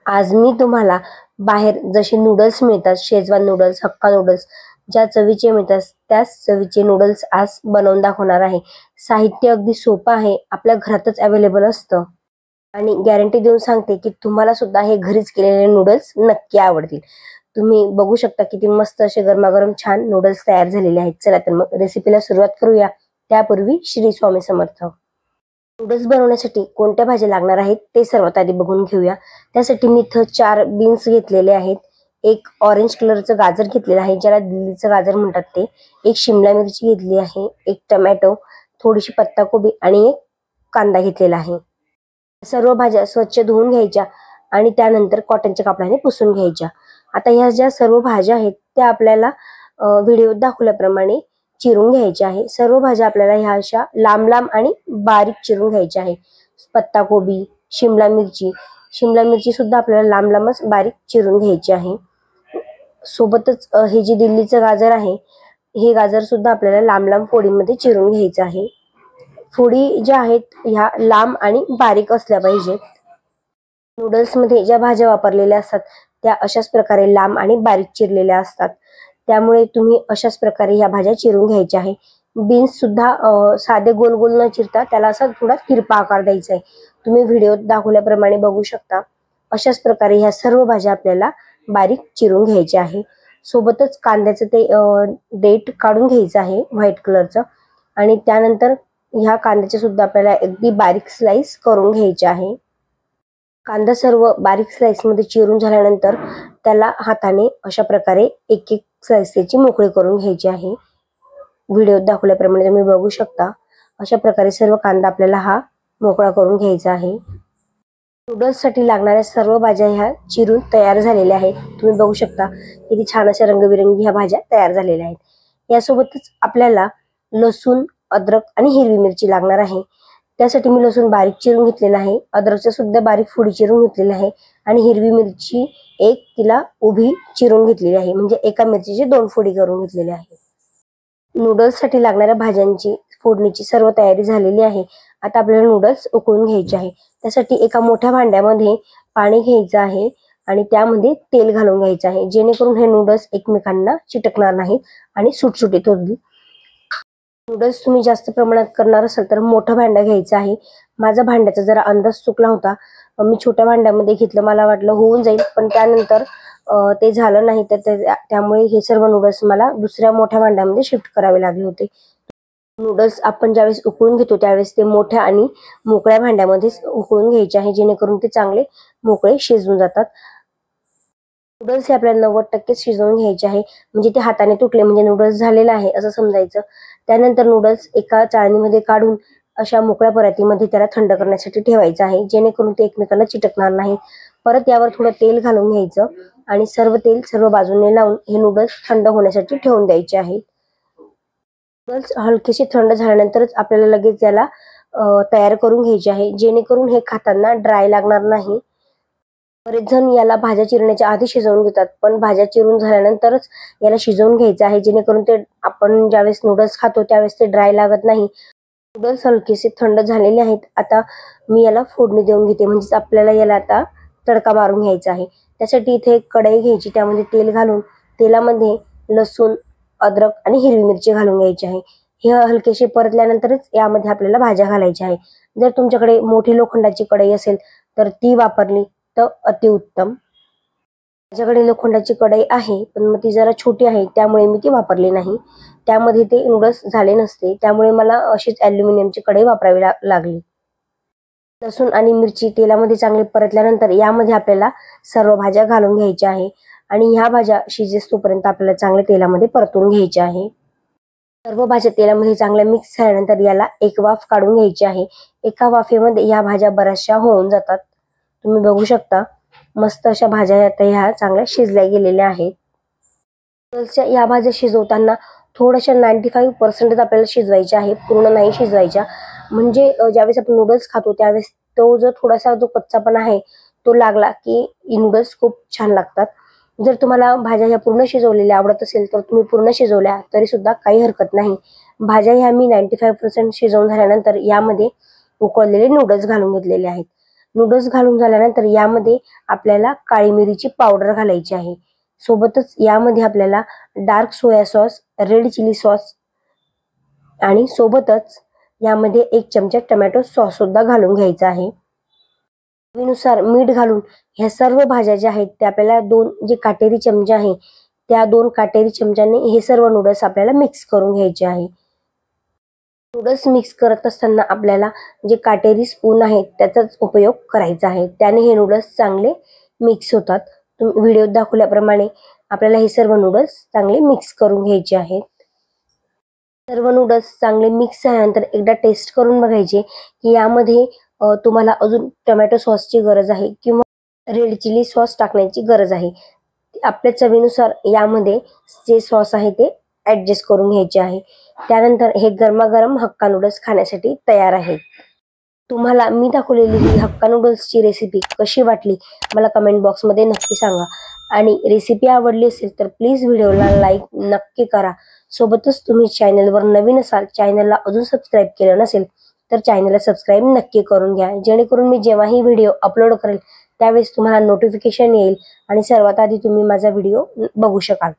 आज मी तुम्हाला बाहेर जसे नूडल्स मिळतात, शेजवान नूडल्स, हक्का नूडल्स, ज्या चवीचे मिळतात त्याच चवीचे नूडल्स आज बनवून दाखवणार आहे। साहित्य अगदी सोपं आहे, आपल्या घरातच अवेलेबल असतं आणि गॅरंटी देऊन सांगते की तुम्हाला सुद्धा हे घरीच केलेले नूडल्स नक्की आवडतील। तुम्ही बघू शकता किती मस्त असे गरमागरम छान नूडल्स तयार झालेले आहेत। चला तर मग रेसिपीला सुरुवात करूया। त्यापूर्वी श्री स्वामी समर्थ। नूडल्स बनवण्यासाठी कोणत्या भाज्या लागणार आहेत ते सर्वात आधी बघून घेऊया। त्यासाठी मी इथं 4 बीन्स घेतलेले आहेत, एक ऑरेंज कलरचं गाजर घेतलेलं आहे ज्याला दिल्लीचं गाजर म्हणतात ते, एक शिमला मिरची घेतली आहे, एक टोमॅटो, थोडीशी पत्ताकोबी आणि एक कांदा घेतलेला आहे। सर्व भाज्या स्वच्छ धुवून घ्यायच्या आणि त्यानंतर कॉटनच्या कापडाने पुसून घ्यायच्या। आता ह्या ज्या सर्व भाज्या आहेत त्या आपल्याला व्हिडिओत दाखवल्याप्रमाणे चिरून घ्यायचे आहे। सर्व भाज्या आपल्याला ह्या अशा लांब लांब आणि बारीक चिरून घ्यायच्या आहे। पत्ताकोबी, शिमला मिरची सुद्धा आपल्याला लांब लांबच बारीक चिरून घ्यायची आहे। सोबतच हे जे दिल्लीचं गाजर आहे, हे गाजर सुद्धा आपल्याला लांब लांब फोडीमध्ये चिरून घ्यायचं आहे। फोडी ज्या आहेत ह्या लांब आणि बारीक असल्या पाहिजेत। नूडल्स मध्ये ज्या भाज्या वापरलेल्या असतात त्या अशाच प्रकारे लांब आणि बारीक चिरलेल्या असतात, त्यामुळे तुम्ही अशाच प्रकारे ह्या भाज्या चिरून घ्यायच्या आहे। बीन्स सुद्धा साधे गोल गोल न चिरता त्याला असा थोडा तिरपा आकार द्यायचा आहे। तुम्ही व्हिडिओत दाखवल्याप्रमाणे बघू शकता। अशाच प्रकारे ह्या सर्व भाज्या आपल्याला बारीक चिरून घ्यायच्या आहे। सोबतच कांद्याचं ते देठ काढून घ्यायचं आहे व्हाईट कलरचं, आणि त्यानंतर ह्या कांद्याचे सुद्धा आपल्याला अगदी बारीक स्लाइस करून घ्यायचे आहे। कांदा सर्व बारीक स्लाइस मध्ये चिरून झाल्यानंतर त्याला हाताने अशा प्रकारे एक एक स्लाइस त्याची मोकळी करून घ्यायची आहे। व्हिडिओत दाखवल्याप्रमाणे तुम्ही बघू शकता। अशा प्रकारे सर्व कांदा आपल्याला हा मोकळा करून घ्यायचा आहे। नूडल्स साठी लागणाऱ्या सर्व भाज्या ह्या चिरून तयार झालेल्या आहेत। तुम्ही बघू शकता किती छान अशा रंगबिरंगी ह्या भाज्या तयार झालेल्या आहेत। यासोबतच आपल्याला लसूण, अद्रक आणि हिरवी मिरची लागणार आहे। त्यासाठी मी लसूण बारीक चिरून घेतलेला आहे, अद्रकच्या सुद्धा बारीक फोडी चिरून घेतलेली आहे आणि हिरवी मिरची एक तिला उभी चिरून घेतलेली आहे, म्हणजे एका मिरचीची 2 फोडी करून घेतलेल्या आहे। नूडल्स साठी लागणाऱ्या भाज्यांची फोडणीची सर्व तयारी झालेली आहे। आता आपल्याला नूडल्स उकळून घ्यायचे आहे। त्यासाठी एका मोठ्या भांड्यामध्ये पाणी घ्यायचं आहे आणि त्यामध्ये तेल घालून घ्यायचं आहे, जेणेकरून हे नूडल्स एकमेकांना चिटकणार नाहीत आणि सुटसुटीत होतील। नूडल्स तुम्ही जास्त प्रमाणात करणार असाल तर मोठं भांडं घ्यायचं आहे। माझा भांड्याचा जरा अंदाज चुकला होता, मी छोट्या भांड्यामध्ये घेतलं, मला वाटलं होऊन जाईल, पण त्यानंतर ते झालं नाही, तर त्यामुळे हे सर्व नूडल्स मला दुसऱ्या मोठ्या भांड्यामध्ये शिफ्ट करावे लागले होते। नूडल्स आपण ज्यावेळेस उकळून घेतो त्यावेळेस ते मोठ्या आणि मोकळ्या भांड्यामध्ये उकळून घ्यायचे आहे, जेणेकरून ते चांगले मोकळे शिजून जातात। नूडल्स हे आपल्याला 90% शिजवून घ्यायचे आहे, म्हणजे ते हाताने तुटले म्हणजे नूडल्स झालेला आहे असं समजायचं। त्यानंतर नूडल्स एका चाळणीमध्ये काढून अशा मोकळ्या परातीमध्ये त्याला थंड करण्यासाठी ठेवायचं आहे, जेणेकरून ते एकमेकांना चिटकणार नाही। परत यावर थोडं तेल घालून घ्यायचं आणि सर्व तेल सर्व बाजूने लावून हे नूडल्स थंड होण्यासाठी ठेवून द्यायचे आहेत। नूडल्स हलकेसे थंड झाल्यानंतरच आपल्याला लगेच याला तयार करून घ्यायचे आहे, जेणेकरून हे खाताना ड्राय लागणार नाही। बरेच जण याला भाज्या चिरण्याच्या आधी शिजवून घेतात, पण भाज्या चिरून झाल्यानंतरच याला शिजवून घ्यायचं आहे, जेणेकरून ते आपण ज्यावेळेस नूडल्स खातो त्यावेळेस ते ड्राय लागत नाही। नूडल्स हलकेसे थंड झालेले आहेत। आता मी याला फोडणी देऊन घेते, म्हणजे आपल्याला याला आता तडका मारून घ्यायचा आहे। त्यासाठी इथे एक कढई घ्यायची, त्यामध्ये तेल घालून तेलामध्ये लसूण, अद्रक आणि हिरवी मिरची घालून घ्यायची आहे। हे हलकेसे परतल्यानंतरच यामध्ये आपल्याला भाज्या घालायच्या आहे। जर तुमच्याकडे मोठी लोखंडाची कढई असेल तर ती वापरली तर अतिउत्तम। माझ्याकडे लोखंडाची कढई आहे, पण मग ती जरा छोटी आहे त्यामुळे मी ती वापरली नाही, त्यामध्ये ते नूडल्स झाले नसते, त्यामुळे मला अशीच ॲल्युमिनियमची कढई वापरावी लागली। लसूण आणि मिरची तेलामध्ये चांगले परतल्यानंतर यामध्ये आपल्याला सर्व भाज्या घालून घ्यायच्या आहे आणि ह्या भाज्या शिजेस्तोपर्यंत आपल्याला चांगल्या तेलामध्ये परतून घ्यायच्या आहे। सर्व भाज्या तेलामध्ये चांगल्या मिक्स झाल्यानंतर याला एक वाफ काढून घ्यायची आहे। एका वाफेमध्ये ह्या भाज्या बऱ्याचशा होऊन जातात। तुम्ही बघू शकता मस्त अशा भाज्या आता ह्या चांगल्या शिजल्या गेलेल्या आहेत। नूडल्सच्या या भाज्या शिजवताना थोड्याशा 95% आपल्याला शिजवायच्या आहे, पूर्ण नाही शिजवायच्या, म्हणजे ज्यावेळेस आपण नूडल्स खातो त्यावेळेस तो जो थोडासा जो कच्चापणा आहे तो लागला की नूडल्स खूप छान लागतात। जर तुम्हाला भाज्या ह्या पूर्ण शिजवलेल्या आवडत असेल तर तुम्ही पूर्ण शिजवल्या तरी सुद्धा काही हरकत नाही। भाज्या ह्या मी 95% शिजवून झाल्यानंतर यामध्ये उकळलेले नूडल्स घालून घेतलेले आहेत। नूडल्स घालून झाल्यानंतर यामध्ये आपल्याला काळी मिरीची पावडर घालायची आहे. सोबतच यामध्ये आपल्याला dark soya sauce, red chilli sauce आणि सोबतच यामध्ये 1 चमचा टोमॅटो सॉस सुद्धा घालून घ्यायचा आहे. चवीनुसार मीठ घालून ह्या सर्व भाज्या ज्या आहेत त्या आपल्याला 2 जे काटेरी चमचे आहे त्या 2 काटेरी चमच्याने हे सर्व नूडल्स आपल्याला मिक्स करून घ्यायचे आहे. नूडल्स मिक्स करत असताना आपल्याला जे काटेरी स्पून आहे त्याचाच उपयोग करायचा आहे. त्याने हे नूडल्स चांगले मिक्स होतात. तुम्ही व्हिडिओत दाखवल्याप्रमाणे आपल्याला हे सर्व नूडल्स चांगले मिक्स करून घ्यायचे आहेत. सर्व नूडल्स चांगले मिक्स झाल्यानंतर एकदा टेस्ट करून बघायचे की यामध्ये तुम्हाला अजून टोमॅटो सॉसची गरज आहे किंवा रेड चिली सॉस टाकण्याची गरज आहे. आपल्या चवीनुसार यामध्ये जे सॉस आहे ते ॲडजस्ट करून घ्यायचे आहे. त्यानंतर हे गरमागरम हक्का नूडल्स खाण्यासाठी तयार आहेत. तुम्हाला मी दाखवलेली ही हक्का नूडल्सची रेसिपी कशी वाटली मला कमेंट बॉक्समध्ये नक्की सांगा. आणि रेसिपी आवडली असेल तर प्लीज व्हिडिओला लाईक नक्की करा. सोबतच तुम्ही चॅनलवर नवीन असाल, चॅनलला अजून सबस्क्राईब केलं नसेल तर चॅनलला सबस्क्राईब नक्की करून घ्या, जेणेकरून मी जेव्हाही व्हिडिओ अपलोड करेल त्यावेळेस तुम्हाला नोटिफिकेशन येईल आणि सर्वात आधी तुम्ही माझा व्हिडिओ बघू शकाल.